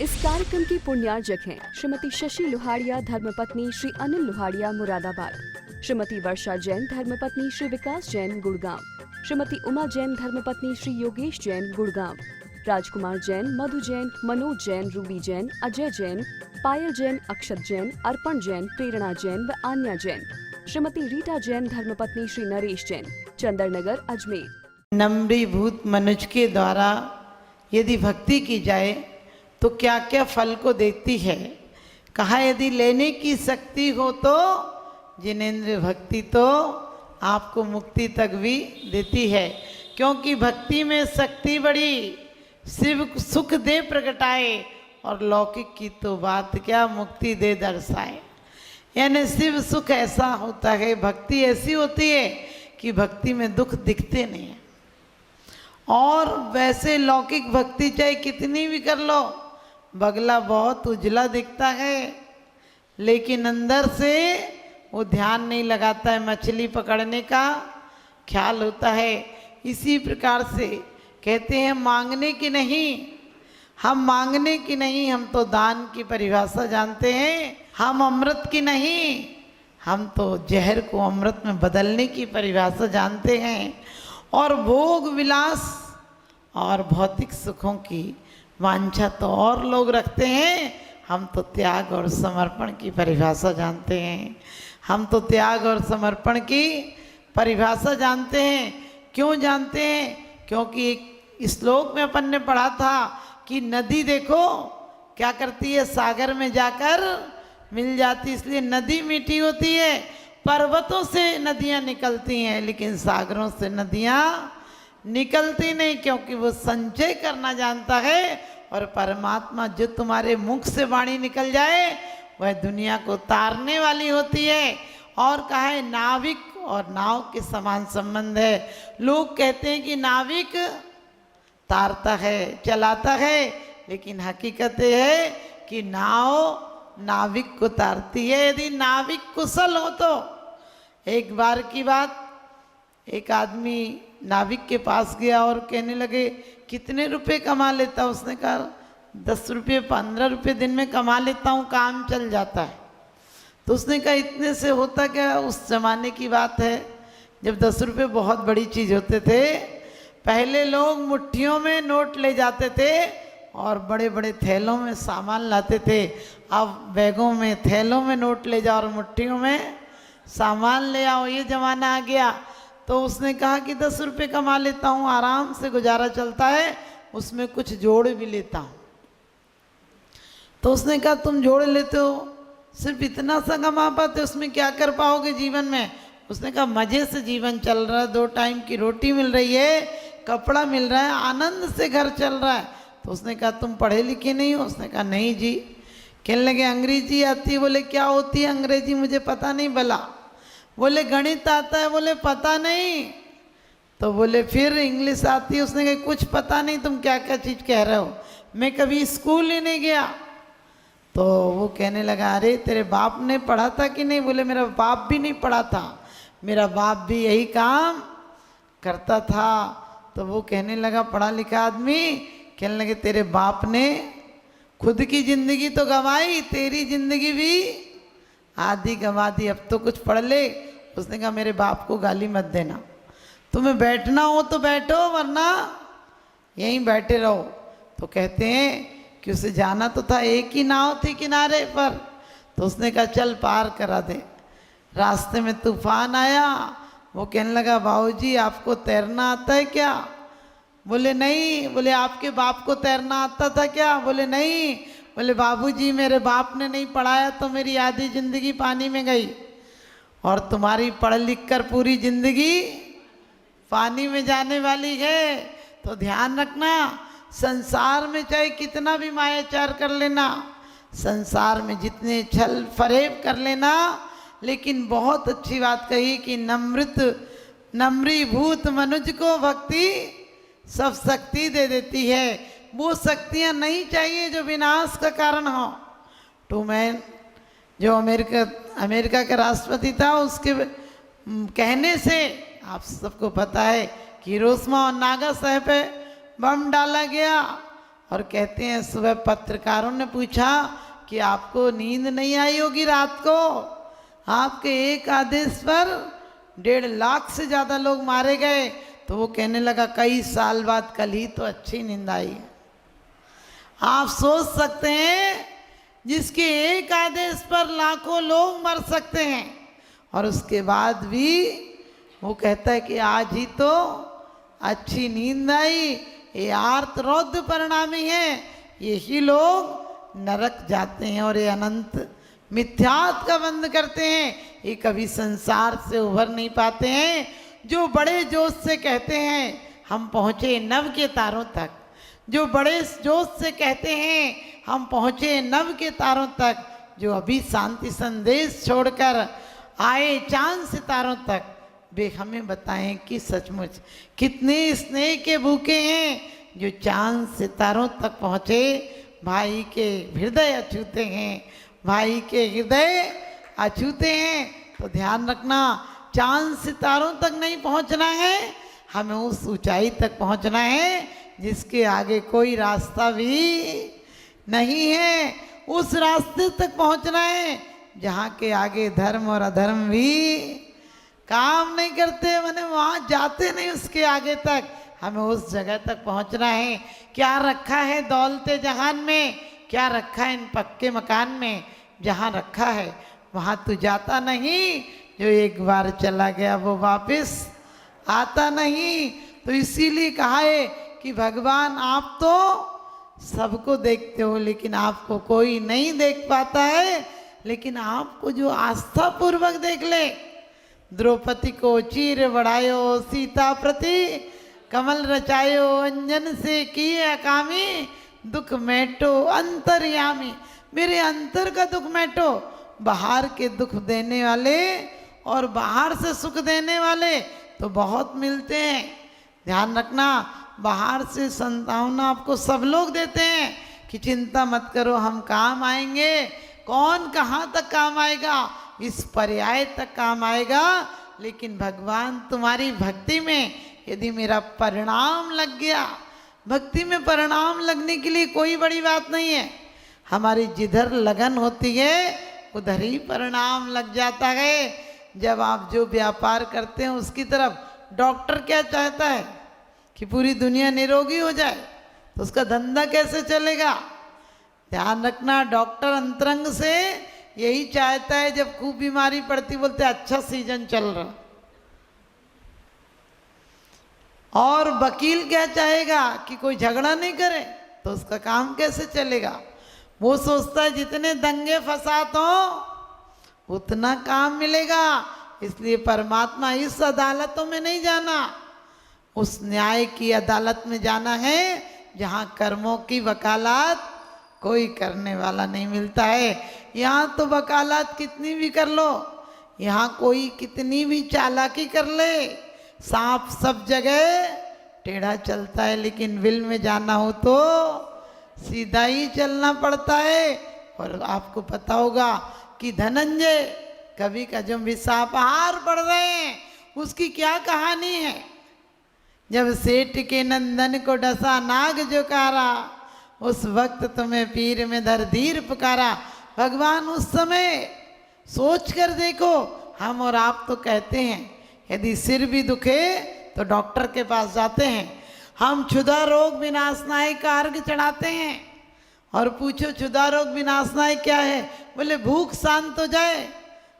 इस कार्यक्रम की पुण्यार्जक हैं श्रीमती शशि लोहाड़िया धर्मपत्नी श्री अनिल लोहाड़िया मुरादाबाद, श्रीमती वर्षा जैन धर्मपत्नी श्री विकास जैन गुड़गांव, श्रीमती उमा जैन धर्मपत्नी श्री योगेश जैन गुड़गांव, राजकुमार जैन, मधु जैन, मनोज जैन, रूबी जैन, अजय जैन, पायल जैन, अक्षत जैन, अर्पण जैन, प्रेरणा जैन व आन्या जैन, श्रीमती रीटा जैन धर्मपत्नी श्री नरेश जैन, चंदरनगर अजमेर। नम्रीभूत मनुज के द्वारा यदि भक्ति की जाए तो क्या क्या फल को देती है। कहा यदि लेने की शक्ति हो तो जिनेंद्र भक्ति तो आपको मुक्ति तक भी देती है, क्योंकि भक्ति में शक्ति बड़ी, शिव सुख दे प्रगटाए और लौकिक की तो बात क्या मुक्ति दे दर्शाए। यानी शिव सुख ऐसा होता है, भक्ति ऐसी होती है कि भक्ति में दुख दिखते नहीं है। और वैसे लौकिक भक्ति चाहे कितनी भी कर लो, बगला बहुत उजला दिखता है लेकिन अंदर से वो ध्यान नहीं लगाता है, मछली पकड़ने का ख्याल होता है। इसी प्रकार से कहते हैं मांगने की नहीं, हम मांगने की नहीं, हम तो दान की परिभाषा जानते हैं। हम अमृत की नहीं, हम तो जहर को अमृत में बदलने की परिभाषा जानते हैं। और भोग विलास और भौतिक सुखों की वांछा तो और लोग रखते हैं, हम तो त्याग और समर्पण की परिभाषा जानते हैं। हम तो त्याग और समर्पण की परिभाषा जानते हैं। क्यों जानते हैं? क्योंकि एक श्लोक में अपन ने पढ़ा था कि नदी देखो क्या करती है, सागर में जाकर मिल जाती, इसलिए नदी मीठी होती है। पर्वतों से नदियाँ निकलती हैं लेकिन सागरों से नदियाँ निकलती नहीं, क्योंकि वो संचय करना जानता है। और परमात्मा जो तुम्हारे मुख से वाणी निकल जाए वह दुनिया को तारने वाली होती है। और कहा है नाविक और नाव के समान संबंध है। लोग कहते हैं कि नाविक तारता है, चलाता है, लेकिन हकीकत ये है कि नाव नाविक को तारती है। यदि नाविक कुशल हो तो, एक बार की बात, एक आदमी नाविक के पास गया और कहने लगे कितने रुपए कमा लेता? उसने कहा 10 रुपये 15 रुपये दिन में कमा लेता हूँ, काम चल जाता है। तो उसने कहा इतने से होता क्या? उस जमाने की बात है जब 10 रुपये बहुत बड़ी चीज़ होते थे। पहले लोग मुट्ठियों में नोट ले जाते थे और बड़े बड़े थैलों में सामान लाते थे। अब बैगों में थैलों में नोट ले जाओ और मुट्ठियों में सामान ले आओ, ये ज़माना आ गया। तो उसने कहा कि 10 रुपये कमा लेता हूँ, आराम से गुजारा चलता है, उसमें कुछ जोड़ भी लेता हूँ। तो उसने कहा तुम जोड़ लेते हो, सिर्फ इतना सा कमा पाते, उसमें क्या कर पाओगे जीवन में? उसने कहा मज़े से जीवन चल रहा है, 2 टाइम की रोटी मिल रही है, कपड़ा मिल रहा है, आनंद से घर चल रहा है। तो उसने कहा तुम पढ़े लिखे नहीं हो? उसने कहा नहीं जी। कहने लगे अंग्रेजी आती है? बोले क्या होती है अंग्रेजी? मुझे पता नहीं भला। बोले गणित आता है? बोले पता नहीं। तो बोले फिर इंग्लिश आती है? उसने कहा कुछ पता नहीं, तुम क्या क्या चीज़ कह रहे हो, मैं कभी स्कूल ही नहीं गया। तो वो कहने लगा अरे तेरे बाप ने पढ़ा था कि नहीं? बोले मेरा बाप भी नहीं पढ़ा था, मेरा बाप भी यही काम करता था। तो वो कहने लगा पढ़ा लिखा आदमी, कहने लगे तेरे बाप ने खुद की ज़िंदगी तो गंवाई, तेरी ज़िंदगी भी आधी गंवा दी, अब तो कुछ पढ़ ले। उसने कहा मेरे बाप को गाली मत देना, तुम्हें बैठना हो तो बैठो वरना यहीं बैठे रहो। तो कहते हैं कि उसे जाना तो था, एक ही नाव थी किनारे पर। तो उसने कहा चल पार करा दे। रास्ते में तूफान आया, वो कहने लगा बाबूजी आपको तैरना आता है क्या? बोले नहीं। बोले आपके बाप को तैरना आता था क्या? बोले नहीं। बोले बाबूजी मेरे बाप ने नहीं पढ़ाया तो मेरी आधी ज़िंदगी पानी में गई, और तुम्हारी पढ़ लिख कर पूरी ज़िंदगी पानी में जाने वाली है। तो ध्यान रखना, संसार में चाहे कितना भी मायाचार कर लेना, संसार में जितने छल फरेब कर लेना, लेकिन बहुत अच्छी बात कही कि नम्रीभूत मनुज को भक्ति सब शक्ति दे देती है। वो शक्तियाँ नहीं चाहिए जो विनाश का कारण हो। ट्रूमैन जो अमेरिका का राष्ट्रपति था, उसके कहने से आप सबको पता है कि हिरोशिमा और नागासाकी पे बम डाला गया और कहते हैं सुबह पत्रकारों ने पूछा कि आपको नींद नहीं आई होगी रात को, आपके एक आदेश पर 1.5 लाख से ज़्यादा लोग मारे गए। तो वो कहने लगा कई साल बाद कल ही तो अच्छी नींद आई है। आप सोच सकते हैं जिसके एक आदेश पर लाखों लोग मर सकते हैं और उसके बाद भी वो कहता है कि आज ही तो अच्छी नींद आई। ये आर्त रौद्र परिणामी है, यही लोग नरक जाते हैं और ये अनंत मिथ्यात का बंद करते हैं। ये कभी संसार से उभर नहीं पाते हैं। जो बड़े जोश से कहते हैं हम पहुँचे नभ के तारों तक, जो बड़े जोश से कहते हैं हम पहुँचे नभ के तारों तक, जो अभी शांति संदेश छोड़कर आए चांद सितारों तक, वे हमें बताएं कि सचमुच कितने स्नेह के भूखे हैं जो चांद सितारों तक पहुँचे, भाई के हृदय अछूते हैं, भाई के हृदय अछूते हैं। तो ध्यान रखना, चांद सितारों तक नहीं पहुँचना है, हमें उस ऊंचाई तक पहुँचना है जिसके आगे कोई रास्ता भी नहीं है। उस रास्ते तक पहुँचना है जहाँ के आगे धर्म और अधर्म भी काम नहीं करते, मैंने वहाँ जाते नहीं उसके आगे तक। हमें उस जगह तक पहुँचना है। क्या रखा है दौलते जहान में, क्या रखा है इन पक्के मकान में, जहाँ रखा है वहाँ तू जाता नहीं। जो एक बार चला गया वो वापस आता नहीं। तो इसीलिए कहा है कि भगवान आप तो सबको देखते हो लेकिन आपको कोई नहीं देख पाता है, लेकिन आपको जो आस्था पूर्वक देख ले। द्रौपदी को चीर बढ़ायो सीता प्रति, कमल रचायो अंजन से किए अकामी, दुख मेटो अंतर्यामी। मेरे अंतर का दुख मेटो। बाहर के दुख देने वाले और बाहर से सुख देने वाले तो बहुत मिलते हैं। ध्यान रखना, बाहर से संतावना आपको सब लोग देते हैं कि चिंता मत करो हम काम आएंगे। कौन कहाँ तक काम आएगा, इस पर्याय तक काम आएगा। लेकिन भगवान तुम्हारी भक्ति में यदि मेरा परिणाम लग गया, भक्ति में परिणाम लगने के लिए कोई बड़ी बात नहीं है। हमारी जिधर लगन होती है उधर ही परिणाम लग जाता है। जब आप जो व्यापार करते हैं उसकी तरफ डॉक्टर क्या चाहता है कि पूरी दुनिया निरोगी हो जाए, तो उसका धंधा कैसे चलेगा। ध्यान रखना, डॉक्टर अंतरंग से यही चाहता है जब खूब बीमारी पड़ती बोलते अच्छा सीजन चल रहा। और वकील क्या चाहेगा कि कोई झगड़ा नहीं करे, तो उसका काम कैसे चलेगा। वो सोचता है जितने दंगे फसाद हो उतना काम मिलेगा। इसलिए परमात्मा इस अदालतों में नहीं जाना, उस न्याय की अदालत में जाना है जहाँ कर्मों की वकालत कोई करने वाला नहीं मिलता है। यहाँ तो वकालत कितनी भी कर लो, यहाँ कोई कितनी भी चालाकी कर ले, सांप सब जगह टेढ़ा चलता है, लेकिन विल में जाना हो तो सीधा ही चलना पड़ता है। और आपको पता होगा कि धनंजय कवि का जो विषापहार पढ़ रहे हैं उसकी क्या कहानी है। जब सेठ के नंदन को डसा नाग जो कारा, उस वक्त तुम्हें पीर में धर धीर पुकारा। भगवान उस समय सोच कर देखो, हम और आप तो कहते हैं यदि सिर भी दुखे तो डॉक्टर के पास जाते हैं। हम क्षुधा रोग विनाशनाय का अर्घ चढ़ाते हैं और पूछो क्षुधा रोग विनाशनाय क्या है, बोले भूख शांत हो जाए।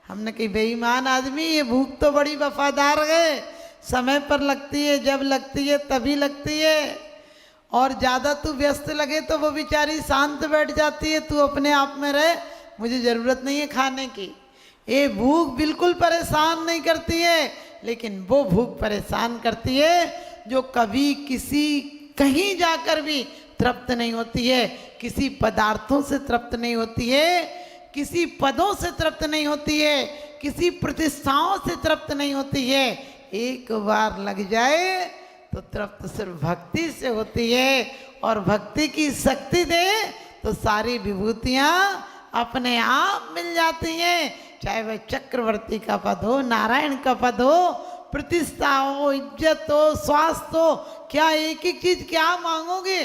हमने कही बेईमान आदमी, ये भूख तो बड़ी वफादार है, समय पर लगती है, जब लगती है तभी लगती है, और ज़्यादा तू व्यस्त लगे तो वो बेचारी शांत बैठ जाती है, तू अपने आप में रहे, मुझे ज़रूरत नहीं है खाने की। ये भूख बिल्कुल परेशान नहीं करती है, लेकिन वो भूख परेशान करती है जो कभी किसी कहीं जाकर भी तृप्त नहीं होती है, किसी पदार्थों से तृप्त नहीं होती है, किसी पदों से तृप्त नहीं होती है, किसी प्रतिष्ठाओं से तृप्त नहीं होती है। एक बार लग जाए तो तृप्त सिर्फ भक्ति से होती है, और भक्ति की शक्ति दे तो सारी विभूतियाँ अपने आप मिल जाती हैं। चाहे वह चक्रवर्ती का पद हो, नारायण का पद हो, प्रतिष्ठा हो, इज्जत हो, स्वास्थ्य हो, क्या एक एक चीज क्या मांगोगे।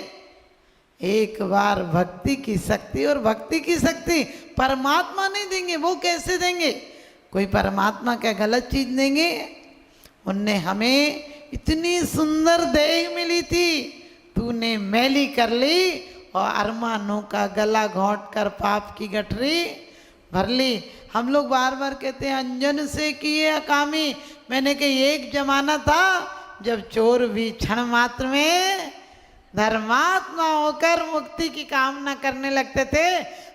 एक बार भक्ति की शक्ति, और भक्ति की शक्ति परमात्मा नहीं देंगे, वो कैसे देंगे? कोई परमात्मा क्या गलत चीज देंगे? उनने हमें इतनी सुंदर देह मिली थी, तूने मैली कर ली और अरमानों का गला घोंट कर पाप की गठरी भर ली। हम लोग बार बार कहते हैं अंजन से किए अकामी। मैंने कही एक जमाना था जब चोर भी क्षण मात्र में धर्मात्मा होकर मुक्ति की कामना करने लगते थे।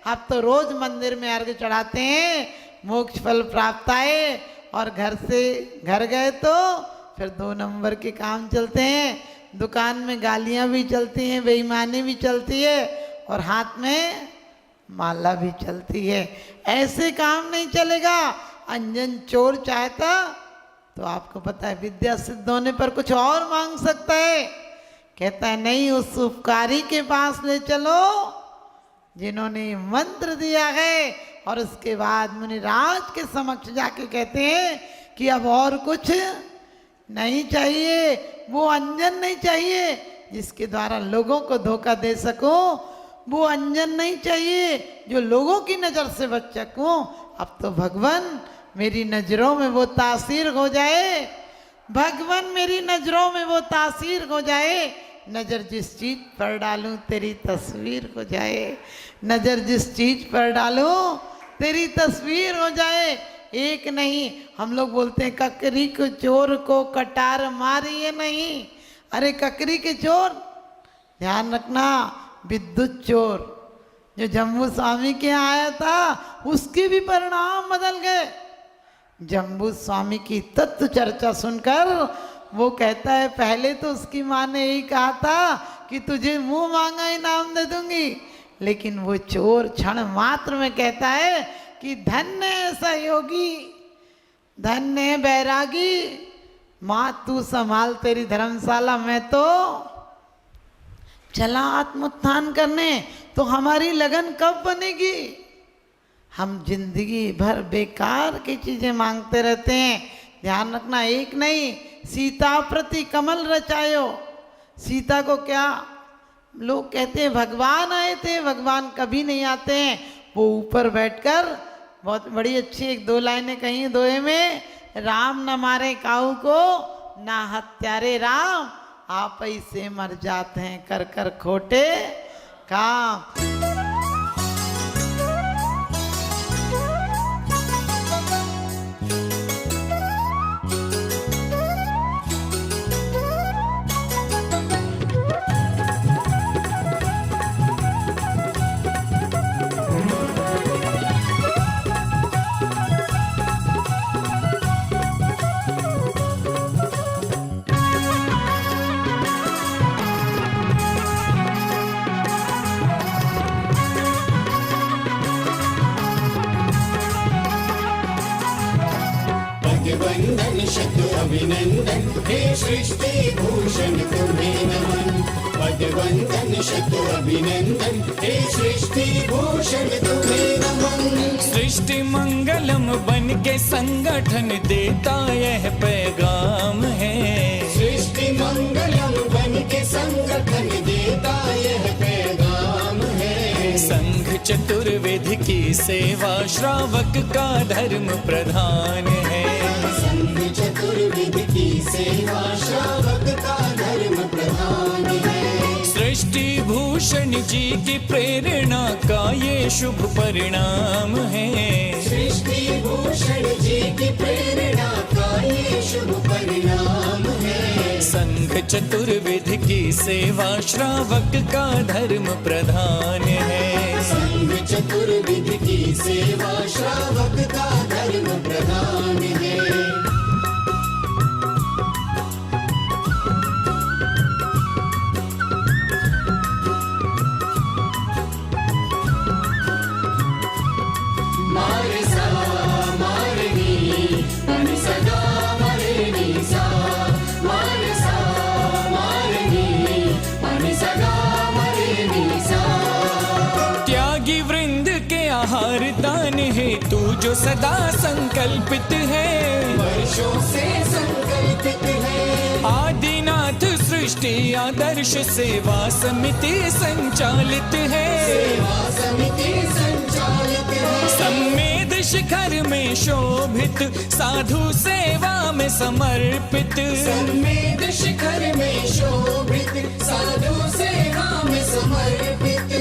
अब तो रोज मंदिर में अर्घ चढ़ाते हैं, मोक्ष फल प्राप्त आए, और घर से घर गए तो फिर 2 नंबर के काम चलते हैं। दुकान में गालियां भी चलती हैं, बेईमानी भी चलती है, और हाथ में माला भी चलती है। ऐसे काम नहीं चलेगा। अंजन चोर चाहता तो आपको पता है विद्या सिद्ध होने पर कुछ और मांग सकता है। कहता है नहीं, उस उपकारी के पास ले चलो जिन्होंने मंत्र दिया है। और उसके बाद मुनिराज के समक्ष जाके कहते हैं कि अब और कुछ नहीं चाहिए, वो अंजन नहीं चाहिए जिसके द्वारा लोगों को धोखा दे सको, वो अंजन नहीं चाहिए जो लोगों की नज़र से बच सकूं। अब तो भगवान मेरी नज़रों में वो तासीर हो जाए, भगवान मेरी नज़रों में वो तासीर हो जाए। नज़र जिस चीज़ पर डालूं तेरी तस्वीर हो जाए, नज़र जिस चीज़ पर डालूं तेरी तस्वीर हो जाए। एक नहीं, हम लोग बोलते हैं ककरी को चोर को कटार मारिए नहीं। अरे ककरी के चोर, ध्यान रखना, विद्युत चोर जो जम्बू स्वामी के यहाँ आया था उसके भी परिणाम बदल गए। जम्बू स्वामी की तत्व चर्चा सुनकर वो कहता है पहले तो उसकी माँ ने यही कहा था कि तुझे मुंह मांगा इनाम दे दूंगी, लेकिन वो चोर क्षण मात्र में कहता है कि धन्य ऐसा योगी, धन्य बैरागी, माँ तू संभाल तेरी धर्मशाला, मैं तो चला आत्मोत्थान करने। तो हमारी लगन कब बनेगी? हम जिंदगी भर बेकार की चीजें मांगते रहते हैं। ध्यान रखना, एक नहीं, सीता प्रति कमल रचायो। सीता को क्या लोग कहते हैं भगवान आए थे, भगवान कभी नहीं आते हैं। वो ऊपर बैठकर बहुत बड़ी अच्छी 1-2 लाइनें कही दोहे में, राम न मारे काऊ को ना हत्यारे राम, आप ही से मर जाते हैं कर कर खोटे काम। वंदन शत अभिनंदन, हे सृष्टि भूषण तुम्हें नमन। पद वंदन शत अभिनंदन, हे सृष्टि भूषण तुम्हें नमन। सृष्टि मंगलम बन के संगठन देता यह पैगाम है। सृष्टि मंगलम बन के संगठन देता यह पैगाम है। संघ चतुर्वेद की सेवा श्रावक का धर्म प्रधान है। संघ चतुर्वेद की सेवा श्रावक का धर्म प्रधान है। सृष्टि भूषण जी की प्रेरणा का ये शुभ परिणाम है। सृष्टि भूषण जी की प्रेरणा का ये शुभ परिणाम है। संघ चतुर्वेद की सेवा श्रावक का धर्म प्रधान है। संघ चतुर्वेद की सेवा श्रावक का धर्म प्रधान है। मारे सा मारे नी, अनि सदा मारे नी सा, मारे सा मारे नी, अनि सदा मारे नी सा। त्यागी वृंद के आहार दान है तू जो सदा संकल्पित है। वर्षों से संकल्पित है। आदिनाथ सृष्टि आदर्श सेवा समिति संचालित है। सेवा समिति संचालित है। सम्मेद शिखर में शोभित साधु सेवा में समर्पित। सम्मेद शिखर में शोभित साधु सेवा में समर्पित।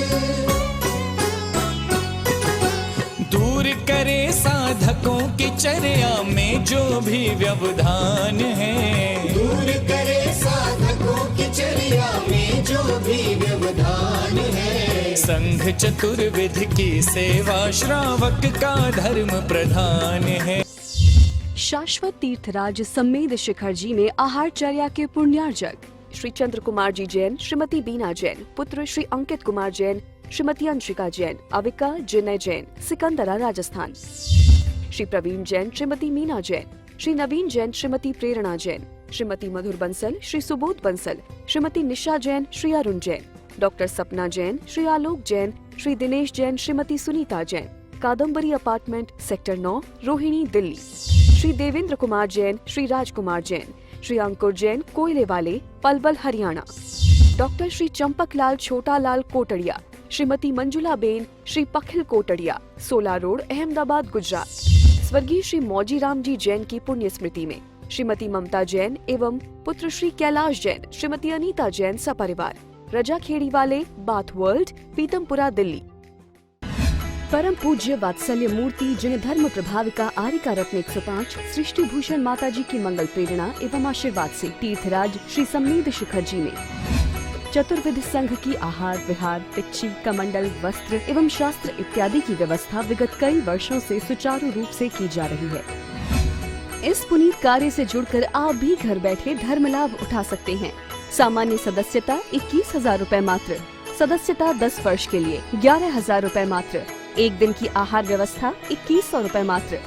दूर करे साधकों की चर्या में जो भी व्यवधान है। दूर करे साधकों की चर्या में जो भी व्यवधान है। संघ चतुर्विध की सेवा श्रावक का धर्म प्रधान है। शाश्वत तीर्थराज सम्मेद शिखर जी में आहारचर्या के पुण्यार्जक श्री चंद्र कुमार जी जैन, श्रीमती बीना जैन, पुत्र श्री अंकित कुमार जैन, श्रीमती अंशिका जैन, अविका जिनय जैन, सिकंदरा राजस्थान। श्री प्रवीण जैन, श्रीमती मीना जैन, श्री नवीन जैन, श्रीमती प्रेरणा जैन, श्रीमती मधुर बंसल, श्री सुबोध बंसल, श्रीमती निशा जैन, श्री अरुण जैन, डॉक्टर सपना जैन, श्री आलोक जैन, श्री दिनेश जैन, श्रीमती सुनीता जैन, कादम्बरी अपार्टमेंट सेक्टर 9, रोहिणी, दिल्ली। श्री देवेंद्र कुमार जैन, श्री राजकुमार जैन, श्री अंकुर जैन, कोयले वाले, पलवल, हरियाणा। Doctor Shri Champaklal Chhotalal Kotadia, Shrimati Manjula ben, Shri Pakhil Kotadia, 16 road, Ahmedabad, Gujarat. स्वर्गीय श्री मौजीराम जी जैन की पुण्य स्मृति में श्रीमती ममता जैन एवं पुत्र श्री कैलाश जैन, श्रीमती अनीता जैन सपरिवार, रजा खेड़ी वाले, बाथ वर्ल्ड, पीतमपुरा, दिल्ली। परम पूज्य वात्सल्य मूर्ति जिन धर्म प्रभाविका आरिका रत्न 105 सृष्टि भूषण माता जी की मंगल प्रेरणा एवं आशीर्वाद से तीर्थराज श्री सम्मेद शिखर जी में चतुर्विध संघ की आहार विहार, पिच्ची, कमंडल, वस्त्र एवं शास्त्र इत्यादि की व्यवस्था विगत कई वर्षों से सुचारू रूप से की जा रही है। इस पुनीत कार्य से जुड़कर आप भी घर बैठे धर्म लाभ उठा सकते हैं। सामान्य सदस्यता 21,000 रूपए मात्र, सदस्यता 10 वर्ष के लिए 11,000 रूपए मात्र, एक दिन की आहार व्यवस्था 2100 रूपए मात्र।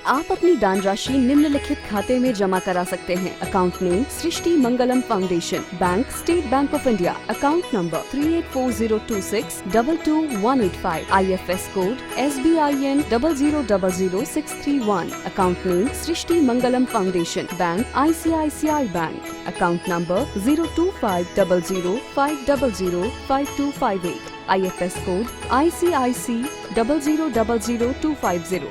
आप अपनी दान राशि निम्नलिखित खाते में जमा करा सकते हैं। Account name Srishti Mangalam foundation, bank state bank of India, account number 384026222185, IFS code SBIN 0000631, account name Srishti Mangalam foundation, bank ICICI bank, account number 0250050052258, IFS code ICIC 0000250,